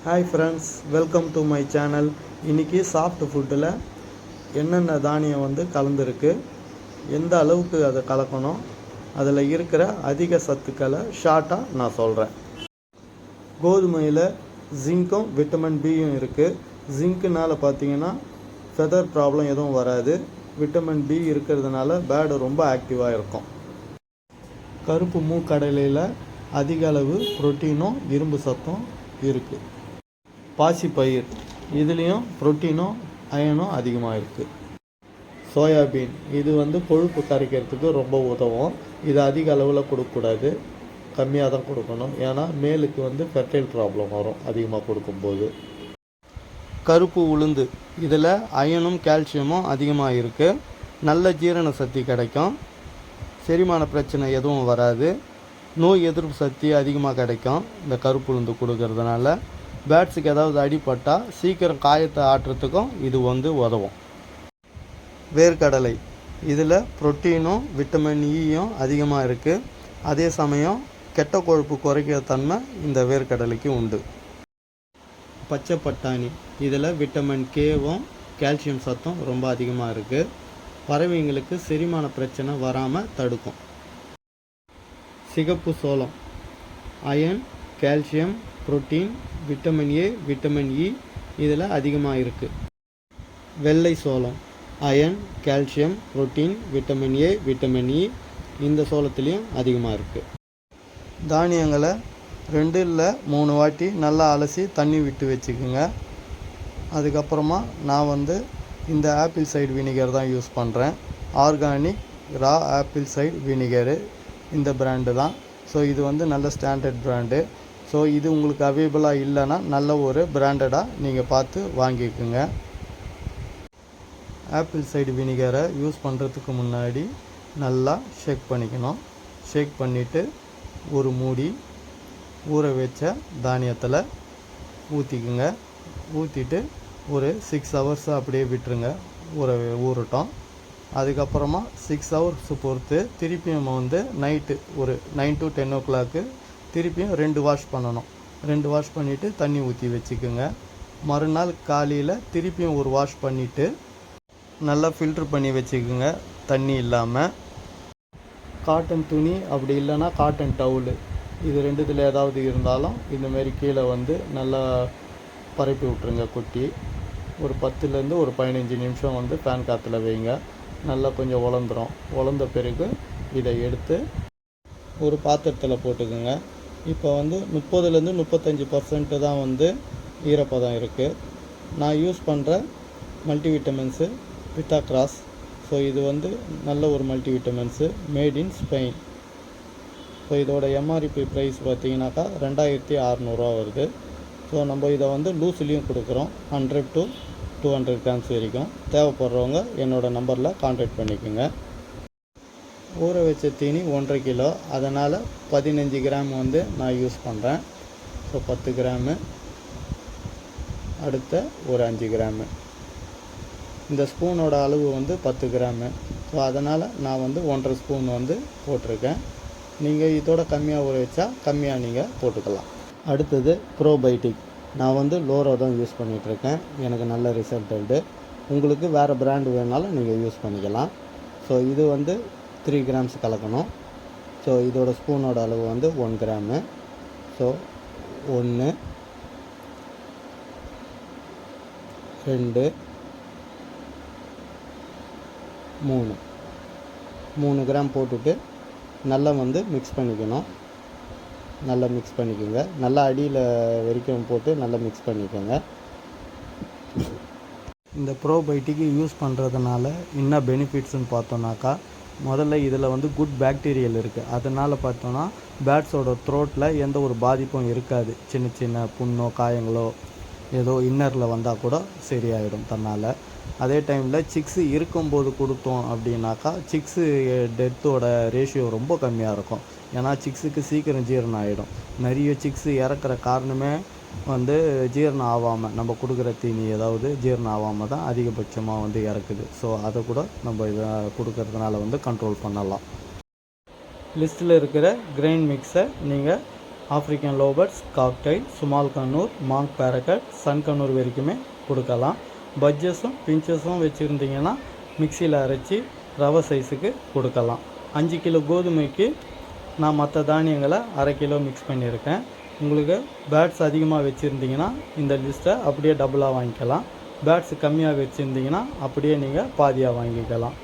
Hi friends, welcome to my channel. இன்றைக்கி soft ஃபுட்டில் என்னென்ன தானியம் கலந்துருக்கு, எந்த அளவுக்கு அதை கலக்கணும், அதில் இருக்கிற அதிக சத்துக்களை ஷார்ட்டாக நான் சொல்கிறேன். கோதுமையில் ஜிங்க்கும் விட்டமின் பியும் இருக்குது. ஜிங்க்குனால் பார்த்தீங்கன்னா ஃபெதர் ப்ராப்ளம் எதுவும் வராது. விட்டமின் பி இருக்கிறதுனால பேடு ரொம்ப ஆக்டிவாக இருக்கும். கருப்பு மூக்கடலையில் அதிக அளவு புரோட்டீனும் இரும்பு சத்தும் இருக்குது. பாசிப்பயிர், இதுலேயும் புரோட்டீனும் அயனும் அதிகமாக இருக்குது. சோயாபீன், இது கொழுப்பு கரைக்கிறதுக்கு ரொம்ப உதவும். இது அதிக அளவில் கொடுக்கக்கூடாது, கம்மியாக தான் கொடுக்கணும். ஏன்னா மேலுக்கு ஃபெர்டைல் ப்ராப்ளம் வரும் அதிகமாக கொடுக்கும்போது. கருப்பு உளுந்து, இதில் அயனும் கால்சியமும் அதிகமாக இருக்குது. நல்ல ஜீரண சக்தி கிடைக்கும். செரிமான பிரச்சனை எதுவும் வராது. நோய் எதிர்ப்பு சக்தி அதிகமாக கிடைக்கும் இந்த கருப்பு உளுந்து கொடுக்கறதுனால. பேட்ஸுக்கு ஏதாவது அடிப்பட்டால் சீக்கிரம் காயத்தை ஆட்டுறதுக்கும் இது உதவும். வேர்க்கடலை, இதில் புரோட்டீனும் விட்டமின் ஈயும் அதிகமாக இருக்குது. அதே சமயம் கெட்ட கொழுப்பு குறைக்கிற தன்மை இந்த வேர்க்கடலைக்கு உண்டு. பச்சை பட்டாணி, இதில் விட்டமின் கேவும் கால்சியம் சத்தும் ரொம்ப அதிகமாக இருக்குது. பறவைங்களுக்கு செரிமான பிரச்சனை வராமல் தடுக்கும். சிகப்பு சோளம், iron, calcium, protein, vitamin A, vitamin E இதில் அதிகமாக இருக்குது. வெள்ளை சோளம், iron, calcium, protein, vitamin A, vitamin E இந்த சோளத்துலேயும் அதிகமாக இருக்குது. தானியங்களை 2 இல்லை 3 வாட்டி நல்லா அலசி தண்ணி விட்டு வச்சுக்கோங்க. அதுக்கப்புறமா நான் இந்த ஆப்பிள் சைடு வினிகர் தான் யூஸ் பண்ணுறேன். ஆர்கானிக் ரா ஆப்பிள் சைடு வினிகரு, இந்த பிராண்டு தான். ஸோ இது நல்ல ஸ்டாண்டர்ட் பிராண்டு. ஸோ இது உங்களுக்கு அவைலபிளாக இல்லைன்னா நல்ல ஒரு பிராண்டடாக நீங்கள் பார்த்து வாங்கிக்கோங்க. ஆப்பிள் சைடு வினிகரை யூஸ் பண்ணுறதுக்கு முன்னாடி நல்லா ஷேக் பண்ணிக்கணும். ஷேக் பண்ணிவிட்டு ஒரு மூடி ஊற வச்ச தானியத்தில் ஊற்றிக்குங்க. ஊற்றிட்டு ஒரு 6 ஹவர்ஸ் அப்படியே விட்டுருங்க, ஊறட்டும். அதுக்கப்புறமா 6 ஹவர்ஸ் பொறுத்து திருப்பியும் நைட்டு ஒரு 9 to 10 o'clock திருப்பியும் 2 வாஷ் பண்ணணும். 2 வாஷ் பண்ணிவிட்டு தண்ணி ஊற்றி வச்சுக்கோங்க. மறுநாள் காலையில் திருப்பியும் ஒரு வாஷ் பண்ணிவிட்டு நல்லா ஃபில்ட்ரு பண்ணி வச்சுக்கோங்க தண்ணி இல்லாமல். காட்டன் துணி அப்படி இல்லைன்னா காட்டன் டவுலு, இது 2த்தில் ஏதாவது இருந்தாலும் இந்தமாரி கீழே நல்லா பரப்பி விட்ருங்க. கொட்டி ஒரு 10லேருந்து ஒரு 15 நிமிஷம் ஃபேன் காற்றுல வைங்க. நல்லா கொஞ்சம் உலர்ந்துடும். உலர்ந்த பிறகு இதை எடுத்து ஒரு பாத்திரத்தில் போட்டுக்கோங்க. இப்போ 30லேருந்து 35% தான் ஈரப்பதம் இருக்குது. நான் யூஸ் பண்ணுற மல்டிவிட்டமின்ஸு விட்டா கிராஸ். ஸோ இது நல்ல ஒரு மல்டிவிட்டமின்ஸு, மேட் இன் ஸ்பெயின். ஸோ இதோட எம்ஆர்பி ப்ரைஸ் பார்த்தீங்கன்னாக்கா 2600 வருது. ஸோ நம்ம இதை லூஸ்லேயும் கொடுக்குறோம். 100 to 200 கிராம்ஸ் வரைக்கும். தேவைப்படுறவங்க என்னோடய நம்பரில் கான்டாக்ட் பண்ணிக்கோங்க. ஊற வச்ச தீனி 1.5 கிலோ, அதனால் 15 கிராம் நான் யூஸ் பண்ணுறேன். ஸோ 10 கிராமு, அடுத்த ஒரு 5 கிராமு. இந்த ஸ்பூனோட அளவு 10 கிராமு. ஸோ அதனால் நான் 1.5 ஸ்பூன் போட்டிருக்கேன். நீங்கள் இதோட கம்மியாக ஊற வச்சா கம்மியாக நீங்கள் போட்டுக்கலாம். அடுத்தது ப்ரோபயோட்டிக். நான் லோரோ தான் யூஸ் பண்ணிகிட்ருக்கேன். எனக்கு நல்ல ரிசல்ட் உண்டு. உங்களுக்கு வேறு பிராண்டு வேணாலும் நீங்கள் யூஸ் பண்ணிக்கலாம். ஸோ இது 3 கிராம்ஸ் கலக்கணும். ஸோ இதோட ஸ்பூனோட அளவு 1 கிராமு. ஸோ 1 2 3 கிராம் போட்டுட்டு நல்லா மிக்ஸ் பண்ணிக்கணும். நல்லா மிக்ஸ் பண்ணிக்கோங்க. நல்லா அடியில் வரைக்கும் போட்டு நல்லா மிக்ஸ் பண்ணிக்கோங்க. இந்த ப்ரோபயோட்டிக்கு யூஸ் பண்ணுறதுனால என்ன பெனிஃபிட்ஸ்னு பார்த்தோன்னாக்கா, முதல்ல இதில் குட் பாக்டீரியல் இருக்குது. அதனால் பார்த்தோன்னா பேட்ஸோட த்ரோட்டில் எந்த ஒரு பாதிப்பும் இருக்காது. சின்ன சின்ன புண்ணோ காயங்களோ ஏதோ இன்னரில் வந்தால் கூட சரியாயிடும் தன்னால். அதே டைமில் சிக்ஸு இருக்கும்போது கொடுத்தோம் அப்படின்னாக்கா சிக்ஸு டெத்தோட ரேஷியோ ரொம்ப கம்மியாக இருக்கும். ஏன்னா சிக்ஸுக்கு சீக்கிரம் ஜீரணம் ஆகிடும். நிறைய சிக்ஸு இறக்குற காரணமே ஜீரணம் ஆகாமல், நம்ம கொடுக்குற தீனி ஏதாவது ஜீரணம் ஆகாமல் தான் அதிகபட்சமாக இறக்குது. ஸோ அதை கூட நம்ம இதை கொடுக்கறதுனால கண்ட்ரோல் பண்ணலாம். லிஸ்ட்டில் இருக்கிற கிரெயின் மிக்ஸை நீங்கள் African lovebirds, cockatiel, small conure, monk parakeet, sun conure வரைக்குமே கொடுக்கலாம். பட்ஜஸும் பிஞ்சஸும் வச்சுருந்தீங்கன்னா மிக்சியில் அரைச்சி ரவை சைஸுக்கு கொடுக்கலாம். 5 கிலோ கோதுமைக்கு நான் மற்ற தானியங்களை 1/2 கிலோ மிக்ஸ் பண்ணியிருக்கேன். உங்களுக்கு பேட்ஸ் அதிகமாக வச்சுருந்தீங்கன்னா இந்த லிஸ்ட்டை அப்படியே டபுளாக வாங்கிக்கலாம். பேட்ஸ் கம்மியாக வச்சுருந்தீங்கன்னா அப்படியே நீங்கள் பாதியாக வாங்கிக்கலாம்.